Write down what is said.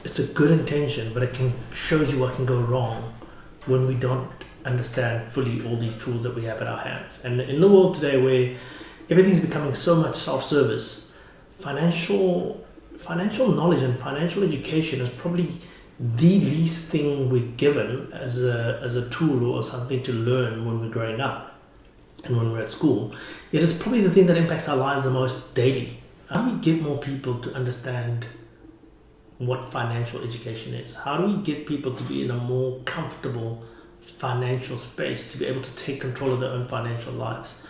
it's a good intention, but it can shows you what can go wrong when we don't understand fully all these tools that we have at our hands. And in the world today, where everything's becoming so much self-service, financial knowledge and financial education is probably the least thing we're given as a tool or something to learn when we're growing up and when we're at school. It is probably the thing that impacts our lives the most daily. How do we get more people to understand what financial education is? How do we get people to be in a more comfortable financial space, to be able to take control of their own financial lives?